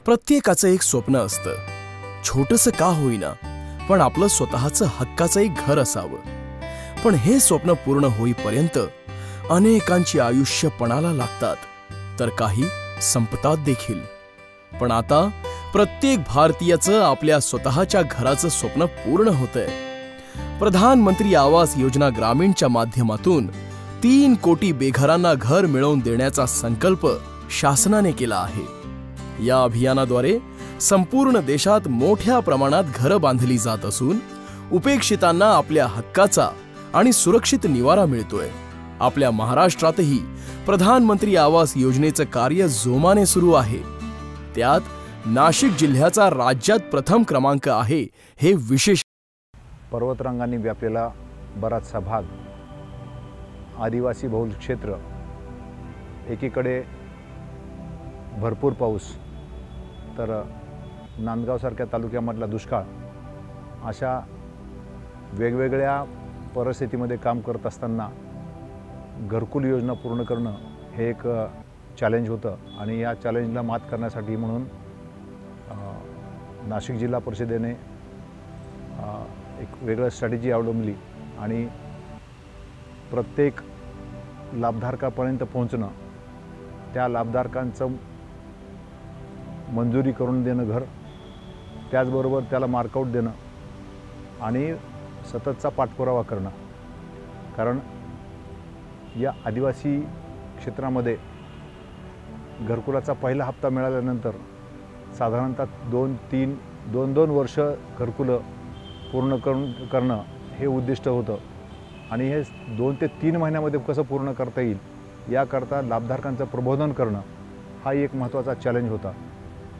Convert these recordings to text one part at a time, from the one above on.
प्रत्येकाचं एक स्वप्न असतं, छोटंसं का होईना पण आपलं स्वतःचं हक्काचं एक घर असावं। पण हे स्वप्न पूर्ण होईपर्यंत अनेकांची आयुष्य पणाला लागतात, तर काही संपतात देखील। पण आता प्रत्येक भारतीयाचं आपल्या स्वतःच्या घराचं स्वप्न पूर्ण होतंय। प्रधानमंत्री आवास योजना ग्रामीणच्या माध्यमातून 3 कोटी बेघरांना घर मिळवून देण्याचा संकल्प शासनाने केला आहे। या अभियानाद्वारे संपूर्ण देशात मोठ्या प्रमाणात घरं बांधली जात असून उपेक्षितांना आपल्या हक्काचा आणि सुरक्षित निवारा मिळतोय। आपल्या महाराष्ट्रातही प्रधानमंत्री आवास योजनेचं कार्य जोमाने सुरू आहे। त्यात नाशिक जिल्ह्याचा राज्यात प्रथम क्रमांक आहे हे विशेष। पर्वतरांगांनी व्यापलेला बराचसा भाग, आदिवासी बहुल क्षेत्र, एकीकडे भरपूर पाऊस, तर नांदगावसारख्या तालुक्यामधला दुष्काळ, अशा वेगवेगळ्या परिस्थितीमध्ये काम करत असताना घरकुल योजना पूर्ण करणं हे एक चॅलेंज होतं। आणि या चॅलेंजला मात करण्यासाठी म्हणून नाशिक जिल्हा परिषदेने एक वेगळं स्ट्रॅटेजी अवलंबली आणि प्रत्येक लाभधारकापर्यंत पोहोचणं, त्या लाभधारकांचं मंजुरी करून देणं घर, त्याचबरोबर त्याला मार्कआउट देणं आणि सततचा पाठपुरावा करणं। कारण या आदिवासी क्षेत्रामध्ये घरकुलाचा पहिला हप्ता मिळाल्यानंतर साधारणतः 2-2 वर्ष घरकुलं पूर्ण करणं हे उद्दिष्ट होतं। आणि हे 2 ते 3 महिन्यामध्ये कसं पूर्ण करता येईल याकरता लाभधारकांचं प्रबोधन करणं हा एक महत्त्वाचा चॅलेंज होता।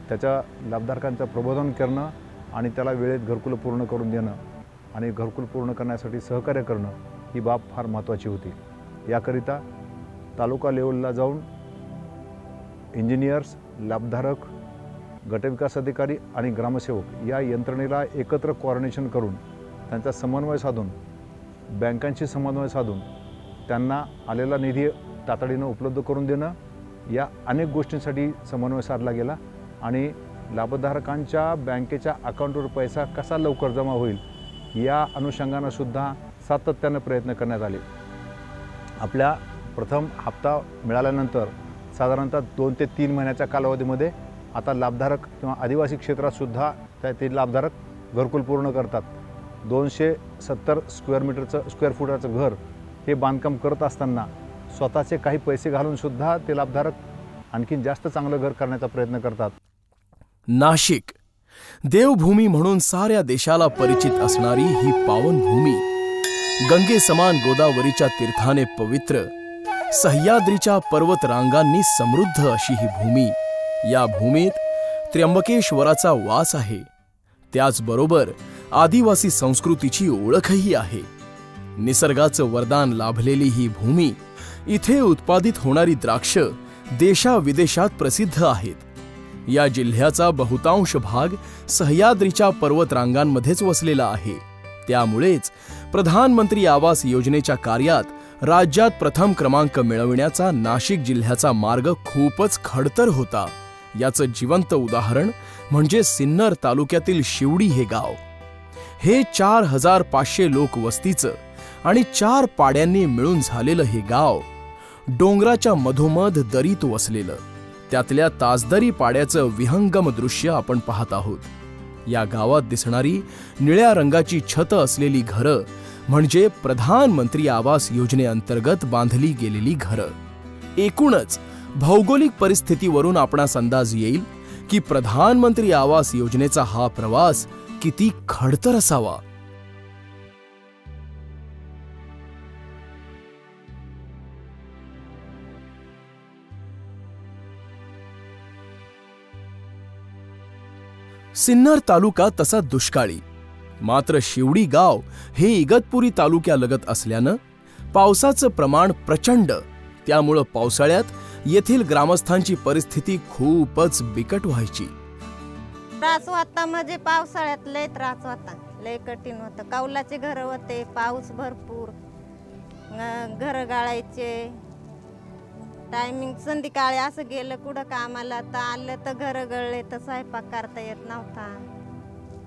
त्याच्या लाभधारकांचं प्रबोधन करणं आणि त्याला वेळेत घरकुलं पूर्ण करून देणं आणि घरकुल पूर्ण करण्यासाठी सहकार्य करणं ही बाब फार महत्त्वाची होती। याकरिता तालुका लेवलला जाऊन इंजिनियर्स, लाभधारक, गटविकास अधिकारी आणि ग्रामसेवक या यंत्रणेला एकत्र कोऑर्डिनेशन करून त्यांचा समन्वय साधून, बँकांशी समन्वय साधून त्यांना आलेला निधी तातडीनं उपलब्ध करून देणं, या अनेक गोष्टींसाठी समन्वय साधला गेला। आणि लाभधारकांच्या बँकेच्या अकाउंटवर पैसा कसा लवकर जमा होईल या अनुषंगानं सुद्धा सातत्यानं प्रयत्न करण्यात आले। आपल्या प्रथम हप्ता मिळाल्यानंतर साधारणतः 2 ते 3 महिन्याच्या कालावधीमध्ये आता लाभधारक किंवा आदिवासी क्षेत्रातसुद्धा ते लाभधारक घरकुल पूर्ण करतात। 270 स्क्वेअर फुटाचं घर हे बांधकाम करत असताना स्वतःचे काही पैसे घालूनसुद्धा ते लाभधारक आणखीन जास्त चांगलं घर करण्याचा प्रयत्न करतात। नाशिक देवभूमी म्हणून साऱ्या देशाला परिचित असणारी ही पावनभूमी, गंगे समान गोदावरीच्या तीर्थाने पवित्र, सह्याद्रीच्या पर्वतरांगांनी समृद्ध अशी ही भूमी। या भूमीत त्र्यंबकेश्वराचा वास आहे, त्याचबरोबर आदिवासी संस्कृतीची ओळखही आहे। निसर्गाचं वरदान लाभलेली ही भूमी, इथे उत्पादित होणारी द्राक्ष देशाविदेशात प्रसिद्ध आहेत। या जिल्ह्याचा बहुतांश भाग सह्याद्रीच्या पर्वतरांगांमध्येच वसलेला आहे। त्यामुळेच प्रधानमंत्री आवास योजनेच्या कार्यात राज्यात प्रथम क्रमांक मिळवण्याचा नाशिक जिल्ह्याचा मार्ग खूपच खडतर होता। याचं जिवंत उदाहरण म्हणजे सिन्नर तालुक्यातील शिवडी हे गाव। हे 4500 लोक वस्तीचं आणि 4 पाड्यांनी मिळून झालेलं हे गाव डोंगराच्या मधोमध दरीत वसलेलं, त्यातल्या ताजदरी पाड्याचं विहंगम दृश्य आपण पाहत आहोत। या गावात दिसणारी निळ्या रंगाची छत असलेली घरं म्हणजे प्रधानमंत्री आवास योजनेअंतर्गत बांधली गेलेली घरं। एकूणच भौगोलिक परिस्थितीवरून आपणास अंदाज येईल की प्रधानमंत्री आवास योजनेचा हा प्रवास किती खडतर असावा। सिन्नर तालुका तसा दुष्काळी, मात्र शिवडी गाव हे इगतपुरी तालुक्यालगत असल्यानं पावसाचं प्रमाण प्रचंड, त्यामुळे पावसाळ्यात येथील ग्रामस्थांची परिस्थिती खूपच बिकट व्हायची। त्रास होता म्हणजे पावसाळ्यात लय त्रास होता, लय कठीण होतं। कौलाचे घर होते, पाऊस भरपूर, घर गाळायचे. टायमिंग संध्याकाळी असं गेलं कुठं कामाला तर आलं तर घर गळले तर स्वयंपाक करता येत नव्हता,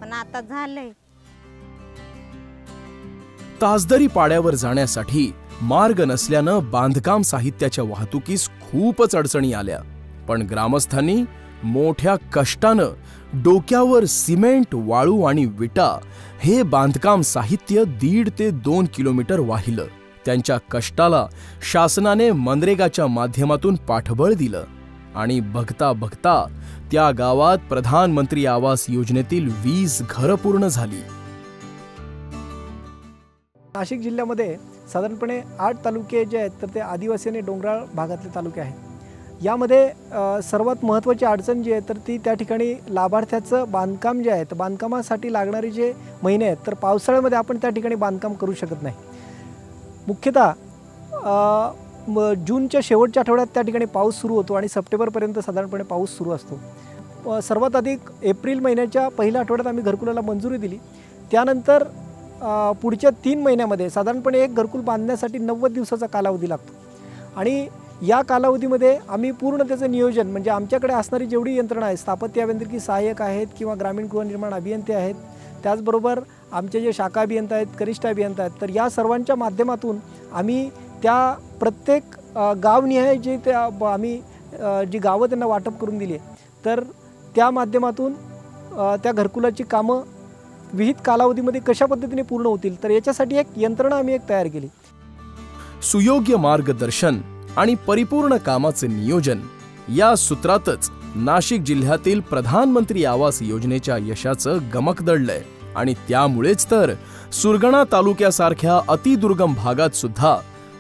पण आता झालंय. तासदरी पाड्यावर जाण्यासाठी मार्ग नसल्यानं बांधकाम साहित्याच्या वाहतुकीस खूपच अडचणी आल्या. पण ग्रामस्थांनी मोठ्या कष्टानं डोक्यावर सिमेंट, वाळू आणि विटा हे बांधकाम साहित्य 1.5 ते 2 किलोमीटर वाहिलं. त्यांच्या कष्टाला शासनाने मनरेगाच्या माध्यमातून पाठबळ दिलं आणि बघता बघता त्या गावात प्रधानमंत्री आवास योजनेतील 20 घरं पूर्ण झाली. नाशिक जिल्ह्यामध्ये साधारणपणे 8 तालुके जे आहेत तर ते आदिवासी आणि डोंगराळ भागातले तालुके आहेत. यामध्ये सर्वात महत्त्वाची अडचण जी आहे तर ती त्या ठिकाणी लाभार्थ्याचं बांधकाम जे आहे तर बांधकामासाठी लागणारे जे महिने आहेत तर पावसाळ्यामध्ये आपण त्या ठिकाणी बांधकाम करू शकत नाही. मुख्यतः जूनच्या शेवटच्या आठवड्यात त्या ठिकाणी पाऊस सुरू होतो आणि सप्टेंबरपर्यंत साधारणपणे पाऊस सुरू असतो. सर्वात अधिक एप्रिल महिन्याच्या पहिल्या आठवड्यात आम्ही घरकुलाला मंजुरी दिली. त्यानंतर पुढच्या 3 महिन्यामध्ये साधारणपणे एक घरकुल बांधण्यासाठी 90 दिवसाचा कालावधी लागतो आणि या कालावधीमध्ये आम्ही पूर्ण त्याचं नियोजन म्हणजे आमच्याकडे असणारी जेवढी यंत्रणा आहे, स्थापत्य अभियांत्रिकी सहाय्यक आहेत किंवा ग्रामीण गृहनिर्माण अभियंते आहेत, त्याचबरोबर आमचे जे शाखा अभियंता आहेत, कनिष्ठ अभियंता आहेत, तर या सर्वांच्या माध्यमातून आम्ही त्या प्रत्येक गावनिहाय जे त्या आम्ही जी गावं त्यांना वाटप करून दिली आहे तर त्या माध्यमातून त्या घरकुलाची कामं विहित कालावधीमध्ये कशा पद्धतीने पूर्ण होतील तर याच्यासाठी एक यंत्रणा आम्ही तयार केली. सुयोग्य मार्गदर्शन आणि परिपूर्ण कामाचे नियोजन या सूत्रातच नाशिक जिल्ह्यातील प्रधानमंत्री आवास योजनेच्या यशाचं गमक दडलंय आणि त्यामुळेच तर सुरगाणा तालुक्यासारख्या अतिदुर्गम भागात सुद्धा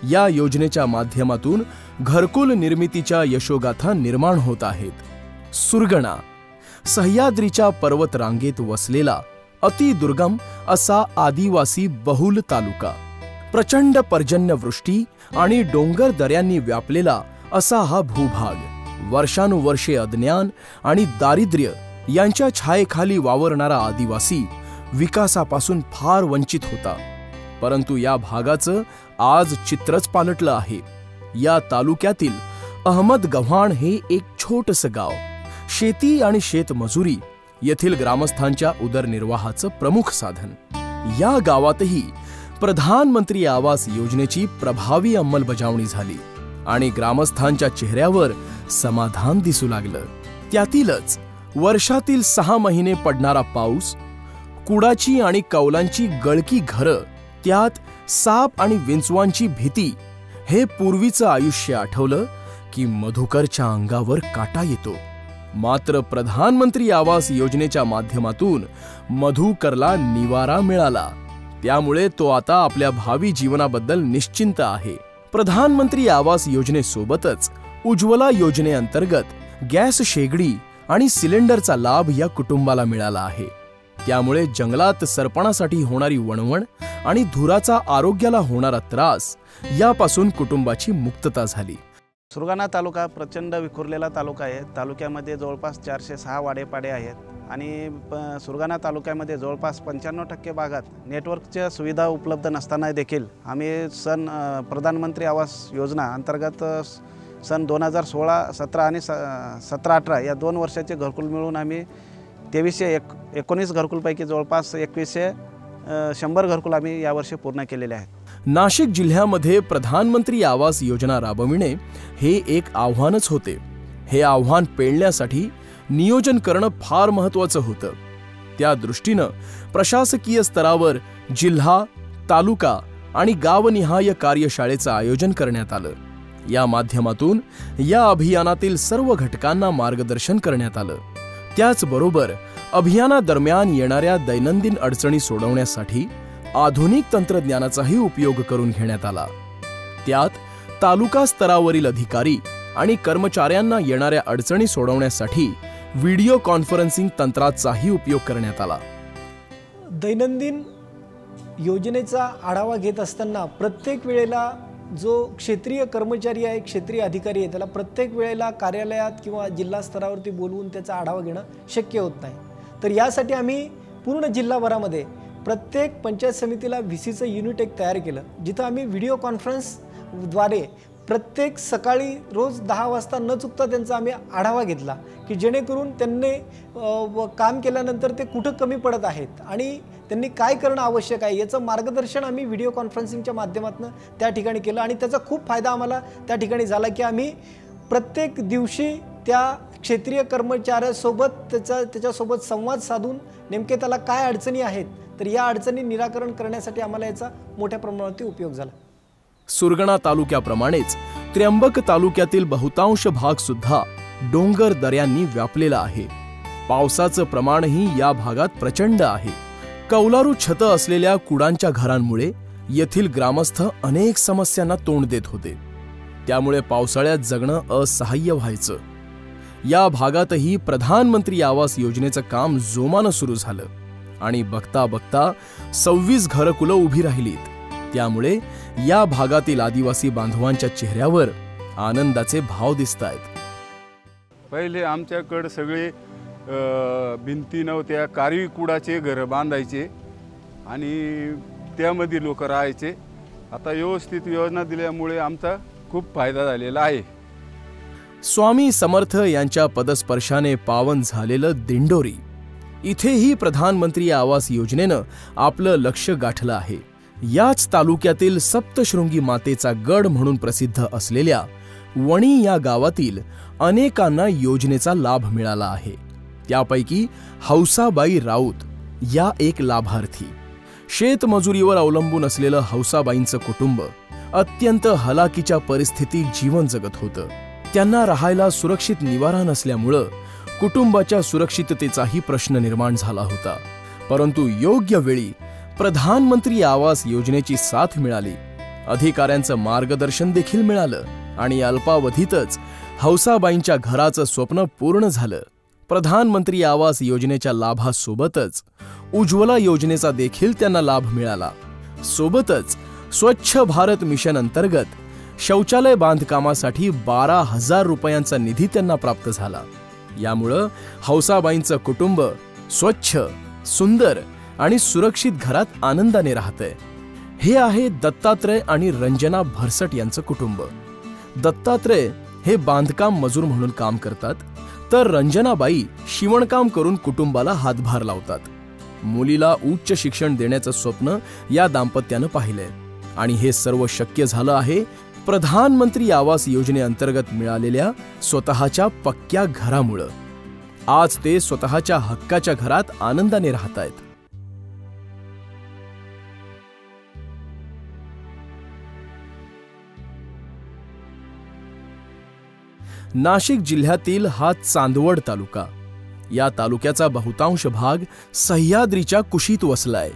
या योजनेच्या माध्यमातून घरकुल निर्मितीच्या यशोगाथा निर्माण होत आहेत. सुरगाणा सह्याद्रीच्या पर्वत रांगेत वसलेला अतिदुर्गम असा आदिवासी बहुल तालुका, प्रचंड पर्जन्यवृष्टी आणि डोंगर दऱ्यांनी व्यापलेला असा हा भूभाग वर्षानुवर्षे अज्ञान आणि दारिद्र्य यांच्या छायेखाली वावरणारा आदिवासी विकासापासून फार वंचित होता. परंतु या भागाचं आज चित्रच पालटलं आहे. या तालुक्यातील अहमद गव्हाण हे एक छोटंसं गाव शेती आणि शेतमजुरी येथील ग्रामस्थांच्या उदरनिर्वाहाचं प्रमुख साधन. या गावातही प्रधानमंत्री आवास योजनेची प्रभावी अंमलबजावणी झाली आणि ग्रामस्थांच्या चेहऱ्यावर समाधान दिसू लागलं. त्यातीलच वर्षातील 6 महिने पडणारा पाऊस, कुडाची आणि कौलांची गळकी घरं, त्यात साप आणि विंचवांची भीती, हे पूर्वीचं आयुष्य आठवलं की मधुकरच्या अंगावर काटा येतो. मात्र प्रधानमंत्री आवास योजनेच्या माध्यमातून मधुकरला निवारा मिळाला. त्यामुळे तो आता आपल्या भावी जीवनाबद्दल निश्चिंत आहे. प्रधानमंत्री आवास योजनेसोबतच उज्ज्वला योजनेअंतर्गत गॅस शेगडी आणि सिलेंडरचा लाभ या कुटुंबाला मिळाला आहे. त्यामुळे जंगलात सरपणासाठी होणारी वणवण आणि धुराचा आरोग्याला होणारा त्रास यापासून कुटुंबाची मुक्तता झाली. सुरगाणा तालुका प्रचंड विखुरलेला तालुका आहे. तालुक्यामध्ये जवळपास 406 वाडेपाडे आहेत आणि सुरगाणा तालुक्यामध्ये जवळपास 95% भागात नेटवर्कच्या सुविधा उपलब्ध नसताना देखील आम्ही प्रधानमंत्री आवास योजना अंतर्गत सन 2016, 17 आणि 17-18 या 2 वर्षाचे घरकुल मिळून आम्ही 2319 घरकुलपैकी जवळपास 2100 घरकुल आम्ही यावर्षी पूर्ण केलेले आहेत. नाशिक जिल्ह्यामध्ये प्रधानमंत्री आवास योजना राबविणे हे एक आव्हानच होते. हे आव्हान पेलण्यासाठी नियोजन करणं फार महत्त्वाचं होतं. त्या दृष्टीनं प्रशासकीय स्तरावर जिल्हा, तालुका आणि गावनिहाय कार्यशाळेचं आयोजन करण्यात आलं. या माध्यमातून या अभियानातील सर्व घटकांना मार्गदर्शन करण्यात आलं. त्याचबरोबर अभियानादरम्यान येणाऱ्या दैनंदिन अडचणी सोडवण्यासाठी आधुनिक तंत्रज्ञानाचाही उपयोग करून घेण्यात आला. त्यात तालुका स्तरावरील अधिकारी आणि कर्मचाऱ्यांना येणाऱ्या अडचणी सोडवण्यासाठी व्हिडिओ कॉन्फरन्सिंग तंत्राचाही उपयोग करण्यात आला. दैनंदिन योजनेचा आढावा घेत असताना प्रत्येक वेळेला जो क्षेत्रीय कर्मचारी आहे, क्षेत्रीय अधिकारी आहे, त्याला प्रत्येक वेळेला कार्यालयात किंवा जिल्हा स्तरावरती बोलवून त्याचा आढावा घेणं शक्य होत नाही. तर यासाठी आम्ही पूर्ण जिल्हाभरामध्ये प्रत्येक पंचायत समितीला VCचं युनिट एक तयार केलं, जिथं आम्ही व्हिडिओ कॉन्फरन्सद्वारे प्रत्येक सकाळी रोज 10 वाजता न चुकता त्यांचा आम्ही आढावा घेतला, की जेणेकरून त्यांनी काम केल्यानंतर ते कुठं कमी पडत आहेत आणि त्यांनी काय करणं आवश्यक आहे याचं मार्गदर्शन आम्ही व्हिडिओ कॉन्फरन्सिंगच्या माध्यमातून त्या ठिकाणी केलं आणि त्याचा खूप फायदा आम्हाला त्या ठिकाणी झाला, की आम्ही प्रत्येक दिवशी त्या क्षेत्रीय कर्मचाऱ्यासोबत त्याच्यासोबत संवाद साधून नेमके त्याला काय अडचणी आहेत, तर या अडचणी निराकरण करण्यासाठी आम्हाला याचा मोठ्या प्रमाणावरती उपयोग झाला. सुरगाणा तालुक्याप्रमाणेच त्र्यंबक तालुक्यातील बहुतांश भाग सुद्धा डोंगर दऱ्यांनी व्यापलेला आहे. पावसाचं प्रमाणही या भागात प्रचंड आहे. कौलारू छतं असलेल्या कुडांच्या घरांमुळे येथील ग्रामस्थ अनेक समस्यांना तोंड देत होते. त्यामुळे पावसाळ्यात जगणं असहाय्य व्हायचं. या भागातही प्रधानमंत्री आवास योजनेचं काम जोमानं सुरू झालं आणि बघता बघता 26 घरकुलं उभी राहिलीत. त्यामुळे या भागातील आदिवासी बांधवांच्या चेहऱ्यावर आनंदाचे भाव दिसतायत. पहिले आमच्याकडे सगळे भिंती नव्हत्या, कारवी कुडाचे घर बांधायचे आणि त्यामध्ये लोक राहायचे. आता व्यवस्थित योजना दिल्यामुळे आमचा खूप फायदा झालेला आहे. स्वामी समर्थ यांच्या पदस्पर्शाने पावन झालेलं दिंडोरी, इथेही प्रधानमंत्री आवास योजनेनं आपलं लक्ष गाठलं आहे. याच तालुक्यातील सप्तशृंगी मातेचा गड म्हणून प्रसिद्ध असलेल्या वणी या गावातील अनेकांना योजनेचा लाभ मिळाला आहे. त्यापैकी हौसाबाई राऊत या एक लाभार्थी. शेतमजुरीवर अवलंबून असलेलं हौसाबाईंचं कुटुंब अत्यंत हलाखीच्या परिस्थितीत जीवन जगत होतं. त्यांना राहायला सुरक्षित निवारा नसल्यामुळं कुटुंबाच्या सुरक्षिततेचाही प्रश्न निर्माण झाला होता. परंतु योग्य वेळी प्रधानमंत्री आवास योजनेची साथ मिळाली, अधिकाऱ्यांचं मार्गदर्शन देखील मिळालं आणि अल्पावधीतच हौसाबाईंच्या घराचं स्वप्न पूर्ण झालं. प्रधानमंत्री आवास योजनेच्या लाभासोबतच उज्ज्वला योजनेचा देखील त्यांना लाभ मिळाला. सोबतच स्वच्छ भारत मिशन अंतर्गत शौचालय बांधकामासाठी 12,000 रुपयांचा निधी त्यांना प्राप्त झाला. यामुळं हौसाबाईंचं कुटुंब स्वच्छ, सुंदर आणि सुरक्षित घरात आनंदाने राहतंय. हे आहे दत्तात्रय आणि रंजना भरसट यांचं कुटुंब. दत्तात्रय हे बांधकाम मजूर म्हणून काम करतात, तर रंजनाबाई शिवणकाम करून कुटुंबाला हातभार लावतात. मुलीला उच्च शिक्षण देण्याचं स्वप्न या दाम्पत्यानं पाहिलंय आणि हे सर्व शक्य झालं आहे प्रधानमंत्री आवास योजनेअंतर्गत मिळालेल्या स्वतःच्या पक्क्या घरामुळं. आज ते स्वतःच्या हक्काच्या घरात आनंदाने राहतायत. नाशिक जिल्ह्यातील हा चांदवड तालुका. या तालुक्याचा बहुतांश भाग सह्याद्रीच्या कुशीत वसलाय.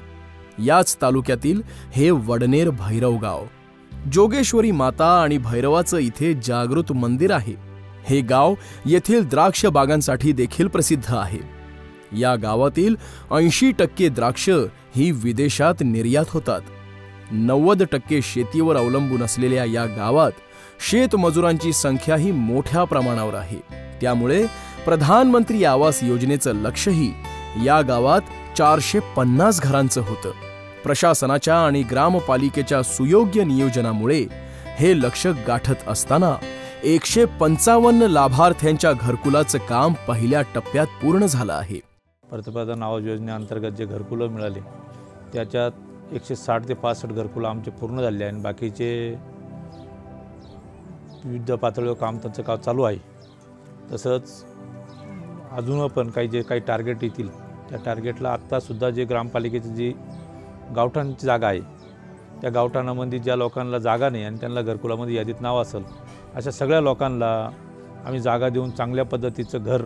याच तालुक्यातील हे वडनेर भैरव गाव. जोगेश्वरी माता आणि भैरवाचं इथे जागृत मंदिर आहे. हे गाव येथील द्राक्ष बागांसाठी देखील प्रसिद्ध आहे. या गावातील 80% द्राक्ष ही विदेशात निर्यात होतात. 90% शेतीवर अवलंबून असलेल्या या गावात शेतमजुरांची संख्याही मोठ्या प्रमाणावर आहे. त्यामुळे प्रधानमंत्री आवास योजनेचं लक्षही या गावात 450 घरांचं होतं. प्रशासनाच्या आणि ग्रामपालिकेच्या सुयोग्य नियोजनामुळे हे लक्ष गाठत असताना 155 लाभार्थ्यांच्या घरकुलाचं काम पहिल्या टप्प्यात पूर्ण झालं आहे. पंतप्रधान आवास योजनेअंतर्गत जे घरकुलं मिळाले त्याच्यात 160 ते 65 घरकुलं आमचे पूर्ण झाले आणि बाकीचे विविध पातळीवर काम त्यांचं काम चालू आहे. तसंच अजून पण काही टार्गेट येतील त्या टार्गेटला आत्तासुद्धा जे ग्रामपालिकेची जी गावठाणाची जागा आहे त्या गावठाणामध्ये ज्या लोकांना जागा नाही आणि त्यांना घरकुलामध्ये यादीत नाव असेल अशा सगळ्या लोकांना आम्ही जागा देऊन चांगल्या पद्धतीचं घर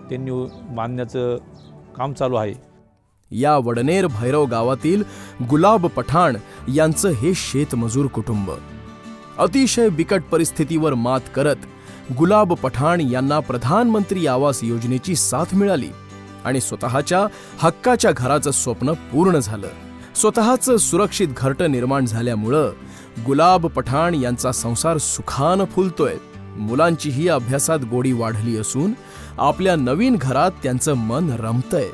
त्यांनी बांधण्याचं काम चालू आहे. या वडनेर भैरव गावातील गुलाब पठाण यांचं हे शेतमजूर कुटुंब. अतिशय बिकट परिस्थितीवर मात करत गुलाब पठाण यांना प्रधानमंत्री आवास योजनेची साथ मिळाली आणि स्वतःच्या हक्काच्या घराचं स्वप्न पूर्ण झालं. स्वतःचं सुरक्षित घरटं निर्माण झाल्यामुळं गुलाब पठाण यांचा संसार सुखानं फुलतोय. मुलांचीही अभ्यासात गोडी वाढली असून आपल्या नवीन घरात त्यांचं मन रमतंय.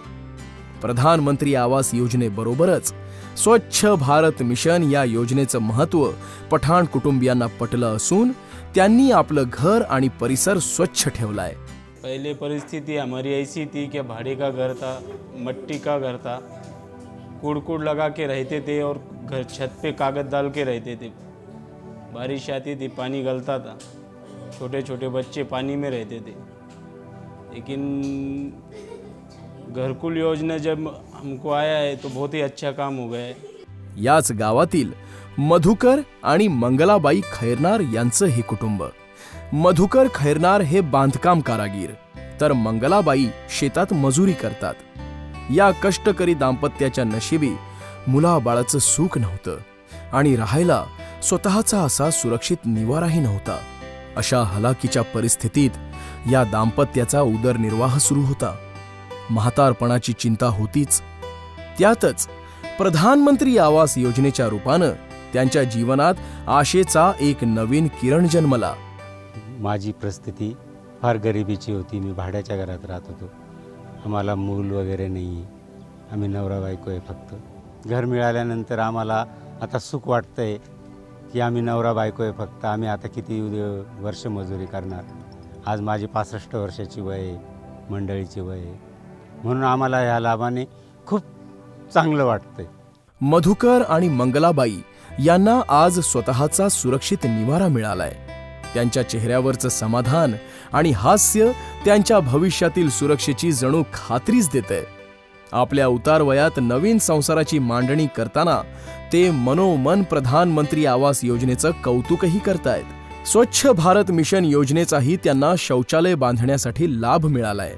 प्रधानमंत्री आवास योजनेबरोबरच स्वच्छ भारत मिशन या योजनेचं महत्त्व पठाण कुटुंबियांना पटलं असून त्यांनी आपलं घर आणि परिसर स्वच्छ ठेवलाय। पहले परिस्थिति हमारी ऐसी थी कि भाड़े का घर था, मट्टी का घर था, कूड़ लगा के रहते थे और घर छत पे कागज डाल के रहते थे। बारिश आती थी, पानी गलता था, छोटे छोटे बच्चे पानी में रहते थे। लेकिन घरकुल योजना जब हमको आया है तो बहुत ही अच्छा काम हो गया है। याच गावातील मधुकर आणि मंगलाबाई खैरनार यांचं हे कुटुंब। मधुकर खैरनार हे बांधकाम कारागीर तर मंगलाबाई शेतात मजुरी करतात। या कष्टकरी दाम्पत्याच्या नशिबी मुलाबाळाचं सुख नव्हतं आणि राहायला स्वतःचा असा सुरक्षित निवाराही नव्हता। अशा हलाखीच्या परिस्थितीत या दाम्पत्याचा उदरनिर्वाह सुरू होता। म्हातारपणाची चिंता होतीच, त्यातच प्रधानमंत्री आवास योजनेच्या रूपानं त्यांच्या जीवनात आशेचा एक नवीन किरण जन्मला। माझी परिस्थिती फार गरिबीची होती। मी भाड्याच्या घरात राहत होतो। आम्हाला मूल वगैरे नाही आहे। आम्ही नवरा बायको आहे फक्त। घर मिळाल्यानंतर आम्हाला आता सुख वाटतंय की आम्ही नवरा बायको आहे फक्त। आम्ही आता किती वर्ष मजुरी करणार। आज माझी 65 वर्षाची वय आहे, मंडळीची वय आहे, म्हणून आम्हाला या लाभाने खूप चांगलं वाटतंय। मधुकर आणि मंगलाबाई यांना आज स्वतःचा सुरक्षित निवारा मिळालाय। त्यांच्या चेहऱ्यावरचं समाधान आणि हास्य त्यांच्या भविष्यातील सुरक्षेची जणू खात्रीच देतंय। आपल्या उतार वयात नवीन संसाराची मांडणी करताना ते मनोमन प्रधानमंत्री आवास योजनेचं कौतुकही करतायत। स्वच्छ भारत मिशन योजनेचाही त्यांना शौचालय बांधण्यासाठी लाभ मिळालाय।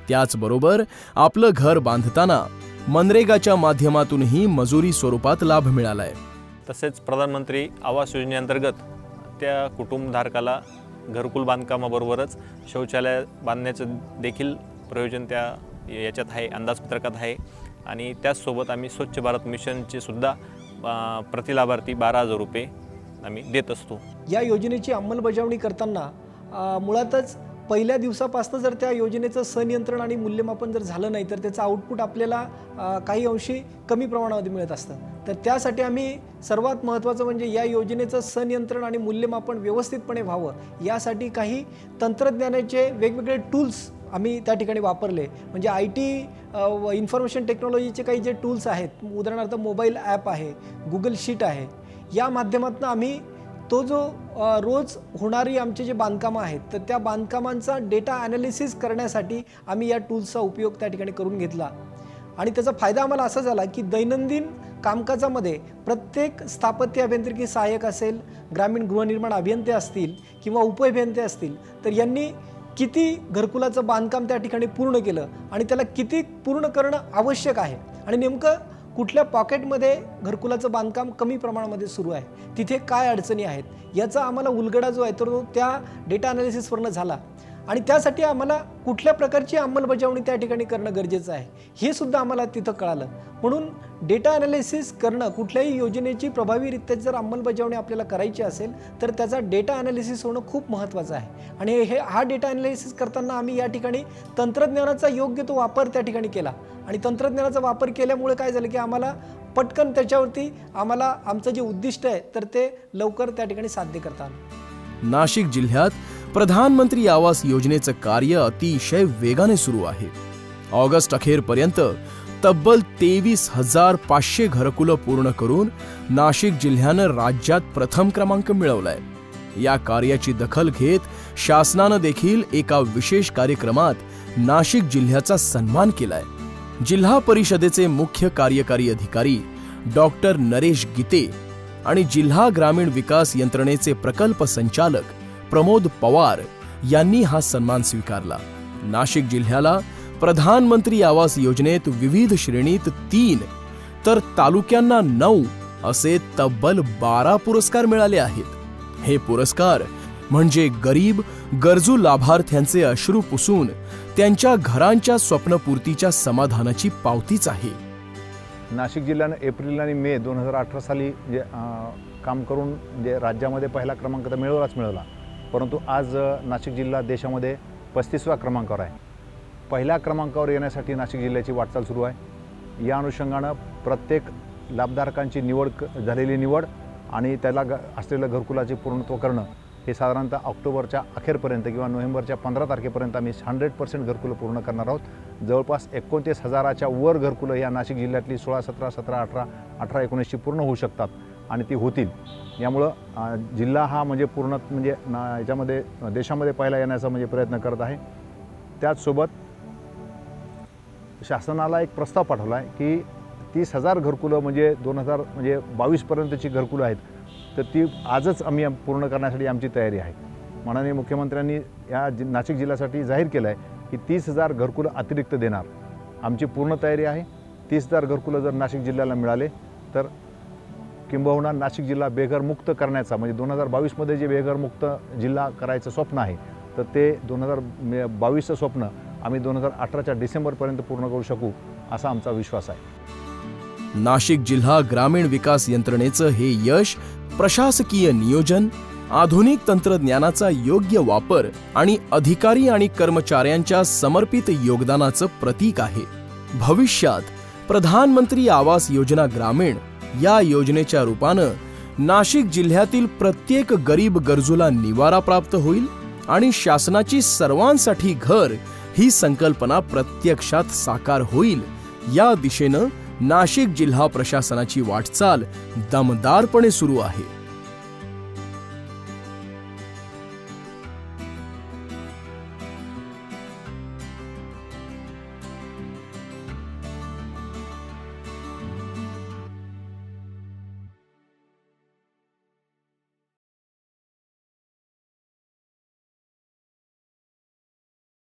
त्याचबरोबर आपलं घर बांधताना मनरेगाच्या माध्यमातूनही मजुरी स्वरूपात लाभ मिळालाय। तसेच प्रधानमंत्री आवास योजनेअंतर्गत त्या कुटुंबधारकाला घरकुल बांधकामाबरोबरच शौचालय बांधण्याचं देखील प्रयोजन त्या याच्यात आहे, अंदाजपत्रकात आहे। आणि त्याचसोबत आम्ही स्वच्छ भारत मिशनचे सुद्धा प्रतिलाभार्थी 12,000 रुपये आम्ही देत असतो। या योजनेची अंमलबजावणी करताना मुळातच पहिल्या दिवसापासून जर त्या योजनेचं संनियंत्रण आणि मूल्यमापन जर झालं नाही तर त्याचं आउटपुट आपल्याला काही अंशी कमी प्रमाणामध्ये मिळत असतं। तर त्यासाठी आम्ही सर्वात महत्त्वाचं म्हणजे या योजनेचं संनियंत्रण आणि मूल्यमापन व्यवस्थितपणे व्हावं यासाठी काही तंत्रज्ञानाचे वेगवेगळे टूल्स आम्ही त्या ठिकाणी वापरले। म्हणजे IT इन्फॉर्मेशन टेक्नॉलॉजीचे काही जे टूल्स आहेत, उदाहरणार्थ मोबाईल ॲप आहे, गुगल शीट आहे, या माध्यमातून आम्ही तो जो रोज होणारी आमचे जे बांधकामं आहेत तर त्या बांधकामांचा डेटा ॲनालिसिस करण्यासाठी आम्ही या टूल्सचा उपयोग त्या ठिकाणी करून घेतला। आणि त्याचा फायदा आम्हाला असा झाला की दैनंदिन कामकाजामध्ये प्रत्येक स्थापत्य अभियांत्रिकी सहाय्यक असेल, ग्रामीण गृहनिर्माण अभियंते असतील किंवा उपअभियंते असतील तर यांनी किती घरकुलाचं बांधकाम त्या ठिकाणी पूर्ण केलं आणि त्याला किती पूर्ण करणं आवश्यक आहे आणि नेमकं कुठल्या पॉकेटमध्ये घरकुलाचं बांधकाम कमी प्रमाणामध्ये सुरू आहे, तिथे काय अडचणी आहेत याचा आम्हाला उलगडा जो आहे तो त्या डेटा ॲनालिसिसवरनं झाला। आणि त्यासाठी आम्हाला कुठल्या प्रकारची अंमलबजावणी त्या ठिकाणी करणं गरजेचं आहे हे सुद्धा आम्हाला तिथं कळालं। म्हणून डेटा ॲनालिसिस करणं, कुठल्याही योजनेची प्रभावीरित्या जर अंमलबजावणी आपल्याला करायची असेल तर त्याचा डेटा ॲनालिसिस होणं खूप महत्त्वाचं आहे। आणि हा डेटा ॲनालिसिस करताना आम्ही या ठिकाणी तंत्रज्ञानाचा योग्य तो वापर त्या ठिकाणी केला। आणि तंत्रज्ञानाचा वापर केल्यामुळे काय झालं की आम्हाला पटकन त्याच्यावरती आम्हाला आमचं जे उद्दिष्ट आहे तर ते लवकर त्या ठिकाणी साध्य करता आलं। नाशिक जिल्ह्यात प्रधानमंत्री आवास योजनेचं कार्य अतिशय वेगाने सुरू आहे। ऑगस्ट अखेरपर्यंत तब्बल 23,500 घरकुलं पूर्ण करून नाशिक जिल्ह्यानं राज्यात प्रथम क्रमांक मिळवलाय। या कार्याची दखल घेत शासनानं देखील एका विशेष कार्यक्रमात नाशिक जिल्ह्याचा सन्मान केलाय। जिल्हा परिषदेचे मुख्य कार्यकारी अधिकारी डॉक्टर नरेश गीते आणि जिल्हा ग्रामीण विकास यंत्रणेचे प्रकल्प संचालक प्रमोद पवार यांनी हा सन्मान स्वीकारला। नाशिक जिल्ह्याला प्रधानमंत्री आवास योजनेत विविध श्रेणीत 3 तर तालुक्यांना 9 असे तब्बल 12 पुरस्कार मिळाले आहेत। हे पुरस्कार म्हणजे गरीब गरजू लाभार्थ्यांचे अश्रू पुसून त्यांच्या घरांच्या स्वप्नपूर्तीच्या समाधानाची पावतीच आहे। नाशिक जिल्ह्यानं एप्रिल आणि मे 2018 साली जे काम करून जे राज्यामध्ये पहिला क्रमांक तर मिळवला, परंतु आज नाशिक जिल्हा देशामध्ये 35व्या क्रमांकावर आहे। पहिल्या क्रमांकावर येण्यासाठी नाशिक जिल्ह्याची वाटचाल सुरू आहे। या अनुषंगानं प्रत्येक लाभधारकांची झालेली निवड आणि त्याला असलेलं घरकुलाचे पूर्णत्व करणं हे साधारणतः ऑक्टोबरच्या अखेरपर्यंत किंवा नोव्हेंबरच्या 15 तारखेपर्यंत आम्ही 100% घरकुलं पूर्ण करणार आहोत. जवळपास 29,000च्या वर घरकुलं या नाशिक जिल्ह्यातली 16, 17, 17, 18, 18, 19ची पूर्ण होऊ शकतात आणि ती होतील. यामुळं जिल्हा हा म्हणजे पूर्ण म्हणजे याच्यामध्ये देशामध्ये पहिला येण्याचा म्हणजे प्रयत्न करत आहे. त्याचसोबत शासनाला एक प्रस्ताव पाठवला आहे की 30,000 घरकुलं म्हणजे 2022पर्यंतची घरकुलं आहेत, तर ती आजच आम्ही पूर्ण करण्यासाठी आमची तयारी आहे. माननीय मुख्यमंत्र्यांनी या नाशिक जिल्ह्यासाठी जाहीर केलं आहे की 30,000 घरकुलं अतिरिक्त देणार. आमची पूर्ण तयारी आहे. 30,000 घरकुलं जर नाशिक जिल्ह्याला मिळाले तर किंबहुना नाशिक जिल्हा बेघरमुक्त करण्याचा म्हणजे 2022मध्ये जे बेघरमुक्त जिल्हा करायचं स्वप्न आहे तर ते 2022चं स्वप्न आम्ही 2018च्या डिसेंबरपर्यंत पूर्ण करू शकू असा आमचा विश्वास आहे. नाशिक जिल्हा ग्रामीण विकास यंत्रणेचं हे यश प्रशासकीय नियोजन, आधुनिक तंत्रज्ञानाचा योग्य वापर आणि अधिकारी आणि कर्मचाऱ्यांच्या समर्पित योगदानाचं प्रतीक आहे. भविष्यात प्रधानमंत्री आवास योजना ग्रामीण या योजनेच्या रूपानं नाशिक जिल्ह्यातील प्रत्येक गरीब गरजूला निवारा प्राप्त होईल आणि शासनाची सर्वांसाठी घर ही संकल्पना प्रत्यक्षात साकार होईल. या दिशेनं नाशिक जिल्हा प्रशासनाची वाटचाल दमदारपणे सुरू आहे.